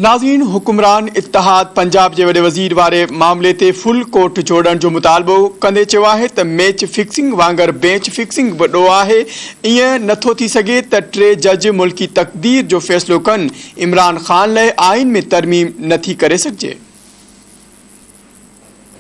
नाज़रीन, हुक्मरान इत्तेहाद पंजाब जे वॾे वज़ीर वारे मामले ते फुल कोर्ट जोड़ण जो मुतालबो कंदे चयो आहे त मैच फिक्सिंग वांगर बेंच फिक्सिंग वॾो आहे। ईअं नथो थी सघे त 3 जज मुल्की तक़दीर जो फ़ैसिलो कनि। इमरान खान लाइ आइन में तरमीम नथी करे सघिजे।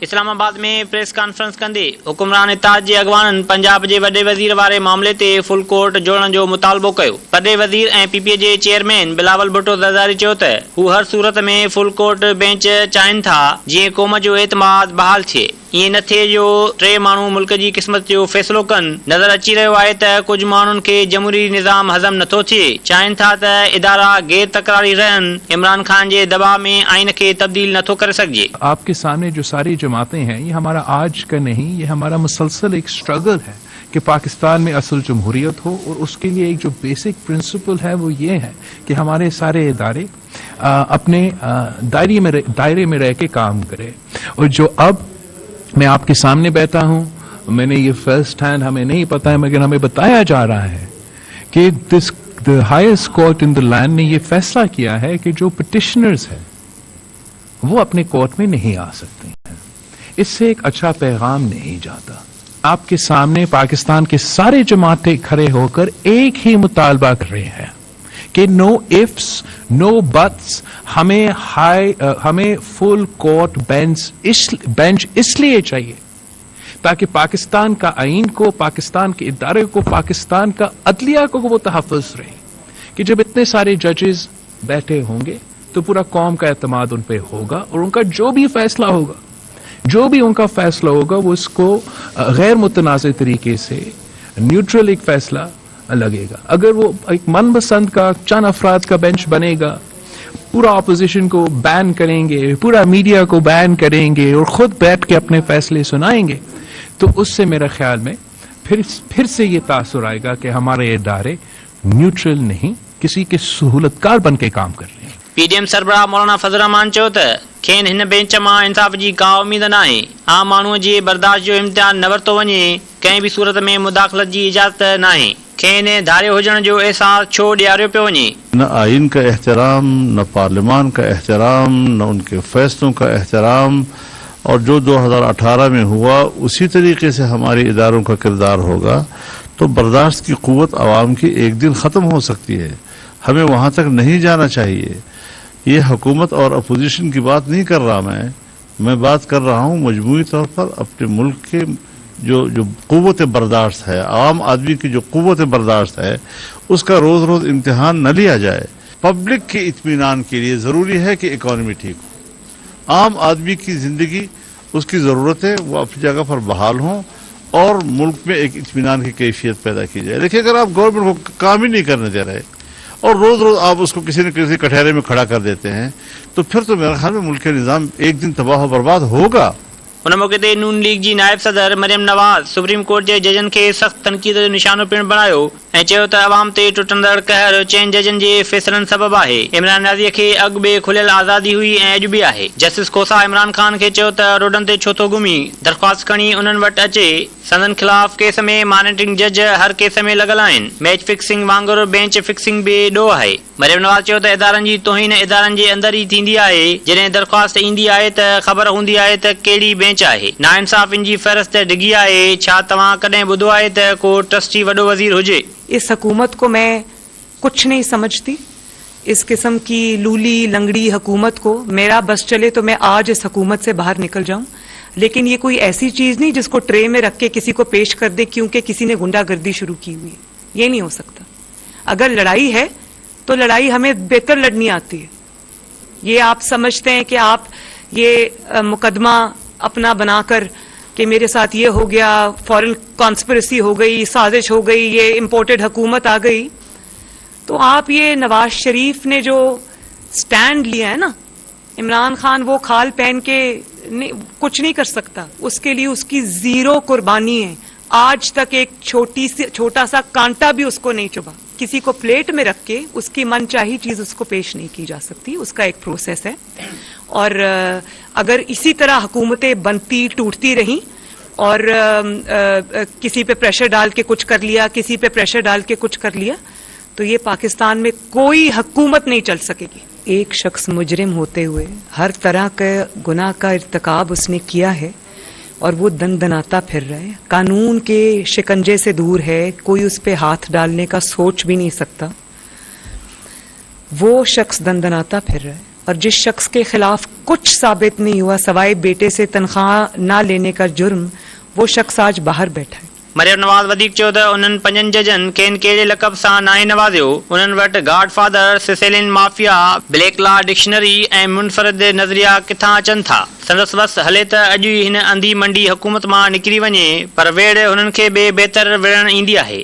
इस्लामाबाद में प्रेस कॉन्फ्रेंस कंदे हुक्मरान इत्तेहाद जे अॻवाननि पंजाब जे वॾे वज़ीर वारे मामले ते फुल कोर्ट जोड़ण जो मुतालबो कयो। वॾे वज़ीर ऐं पीपीए जे चेयरमैन बिलावल भुट्टो ज़रदारी चयो त हू हर सूरत में फुल कोर्ट बेंच चाहिनि था जीअं क़ौम जो एतमाद बहाल थिए। ईअं न थिए जो 3 माण्हू मुल्क जी क़िस्मत जो फ़ैसिलो कनि। नज़र अची रहियो आहे त कुझु माण्हुनि खे जमहूरी निज़ाम हज़म नथो थिए, चाहिनि था त इदारा गैर तकरारी रहनि। इमरान खान जे दबाव में आइन खे तब्दील नथो करे सघिजे। आपके सामने जो सारी जमातें हैं, ये हमारा आज का नहीं, ये हमारा मुसलसल एक स्ट्रगल है कि पाकिस्तान में असल जमहूरियत हो। और उसके लिए एक जो बेसिक प्रिंसिपल है वो ये है कि हमारे सारे इदारे अपने दायरे में रह के काम करें। और जो अब मैं आपके सामने बैठा हूं, मैंने ये फर्स्ट हैंड हमें नहीं पता है मगर हमें बताया जा रहा है कि the highest court in the land ने ये फैसला किया है कि जो पिटिशनर्स हैं वो अपने कोर्ट में नहीं आ सकते हैं। इससे एक अच्छा पैगाम नहीं जाता। आपके सामने पाकिस्तान के सारे जमातें खड़े होकर एक ही मुतालबा कर रहे हैं कि नो इफ्स नो बट्स, हमें फुल कोर्ट बेंच इसलिए चाहिए ताकि पाकिस्तान का आइन को, पाकिस्तान के इदारे को, पाकिस्तान का अदलिया को वो तहफ़्फ़ुज़ रहे कि जब इतने सारे जजेस बैठे होंगे तो पूरा कौम का एतमाद उन पे होगा और उनका जो भी फैसला होगा वो उसको गैर मुतनाज़ तरीके से न्यूट्रल एक फैसला लगेगा। अगर वो एक मनपसंद का चंद अफराद का बेंच बनेगा, पूरा अपोजिशन को बैन करेंगे, पूरा मीडिया को बैन करेंगे और खुद बैठ के अपने फैसले सुनाएंगे, तो उससे मेरा ख्याल में फिर से ये तासुर आएगा कि हमारे इदारे न्यूट्रल नहीं, किसी के सहूलतकार बन के काम कर रहे हैं। पीडीएम सरबराह मौलाना फजल रहमान चयो त खेनि हिन बेंच मां इंसाफ़ जी का उम्मीद न आहे। आम माण्हूअ जे बर्दाश्त जो इम्तिहान न वरितो वञे, कंहिं बि सूरत में मुदाख़लत जी इजाज़त न आहे। खेनि धारे हुजण जो एहसास छो ॾियारियो पियो वञे? न आइन का एहतराम, न पार्लियामान का एहतराम, न उनके फैसलों का एहतराम। और जो 2018 में हुआ उसी तरीके से हमारे इदारों का किरदार होगा तो बर्दाश्त की क़ुव्वत आवाम की एक दिन ख़त्म हो सकती है। हमें वहाँ तक नहीं जाना चाहिए। ये हुकूमत और अपोजिशन की बात नहीं कर रहा मैं बात कर रहा हूँ मजमूई तौर पर अपने मुल्क के जो क़ुव्वत बर्दाश्त है, आम आदमी की जो क़ुव्वत बर्दाश्त है, उसका रोज़ रोज़ इम्तिहान न लिया जाए। पब्लिक के इत्मीनान के लिए ज़रूरी है कि इकॉनमी ठीक हो, आम आदमी की ज़िंदगी, उसकी ज़रूरतें वो अपनी जगह पर बहाल हों और मुल्क में एक इत्मीनान की कैफियत पैदा की जाए। देखिए, अगर आप गवर्नमेंट को काम ही नहीं करने दे रहे और रोज़ रोज़ आप उसको किसी न किसी कटहरे में खड़ा कर देते हैं तो फिर तो मेरे ख्याल में मुल्क का निज़ाम एक दिन तबाह बर्बाद होगा। उन मौके ते नून लीग जी नायब सदर मरियम नवाज़ सुप्रीम कोर्ट जे जजनि खे सख़्त तनक़ीद जो निशानो पिणु बणायो ऐं चयो त अवाम ते टुटंदड़ कहर चइनि जजनि जे फ़ैसिलनि सबबु आहे। इमरान नाज़ीअ खे अॻु बि खुलियल आज़ादी हुई ऐं अॼु बि आहे। जस्टिस खोसा इमरान खान खे चयो त रोडनि ते छो थो घुमी, दरख़्वास्त खणी उन्हनि वटि अचे। संदन ख़िलाफ़ केस में मॉनिटरिंग जज हर केस में लॻल आहिनि। मैच फिक्सिंग वांगुरु बेंच फिक्सिंग बि ॾोह आहे। मरियम नवाज़ चयो त इदारनि जी तौहीन इदारनि जे अंदर ई थींदी आहे। जॾहिं दरख़्वास्त ईंदी आहे त ख़बर हूंदी आहे त कहिड़ी बेंच आहे। नाइंसाफ़ इन जी फ़हरिस्त डिघी आहे। छा तव्हां कॾहिं ॿुधो आहे त को ट्रस्टी वॾो वज़ीर हुजे? इस हुकूमत को मैं कुछ नहीं समझती। इस किस्म की लूली लंगड़ी हुकूमत को मेरा बस चले तो मैं आज इस हुकूमत से बाहर निकल जाऊं, लेकिन ये कोई ऐसी चीज नहीं जिसको ट्रे में रख के किसी को पेश कर दे क्योंकि किसी ने गुंडागर्दी शुरू की हुई है। ये नहीं हो सकता। अगर लड़ाई है तो लड़ाई हमें बेहतर लड़नी आती है। ये आप समझते हैं कि आप ये मुकदमा अपना बनाकर कि मेरे साथ ये हो गया, फॉरेन कॉन्स्पिरेसी हो गई, साजिश हो गई, ये इम्पोर्टेड हुकूमत आ गई, तो आप ये नवाज शरीफ ने जो स्टैंड लिया है ना, इमरान खान वो खाल पहन के कुछ नहीं कर सकता। उसके लिए उसकी जीरो कुर्बानी है। आज तक एक छोटा सा कांटा भी उसको नहीं चुभा। किसी को प्लेट में रख के उसकी मनचाही चीज उसको पेश नहीं की जा सकती। उसका एक प्रोसेस है। और अगर इसी तरह हुकूमतें बनती टूटती रहीं और किसी पे प्रेशर डाल के कुछ कर लिया, किसी पे प्रेशर डाल के कुछ कर लिया, तो ये पाकिस्तान में कोई हुकूमत नहीं चल सकेगी। एक शख्स मुजरिम होते हुए हर तरह के गुनाह का इर्तिकाब उसने किया है और वो दंदनाता फिर रहा है, कानून के शिकंजे से दूर है, कोई उस पे हाथ डालने का सोच भी नहीं सकता, वो शख्स दंदनाता फिर रहा है। और जिस शख्स के खिलाफ कुछ साबित नहीं हुआ सवाए बेटे से तनख्वाह ना लेने का जुर्म, वो शख्स आज बाहर बैठा है। मरियम नवाज़ वधीक चयो त उन्हनि 5 जजनि खेनि कहिड़े लक़ब सां नाहे नवाज़ियो। उन्हनि वटि God father, Sicilian mafia, black law dictionary ऐं मुनफरद नज़रिया किथां अचनि था। संदसि बस हले त अॼु ई हिन अंधी मंडी हुकूमत मां निकिरी वञे, पर वेड़ हुननि खे बे बहितर विढ़ण ईंदी आहे।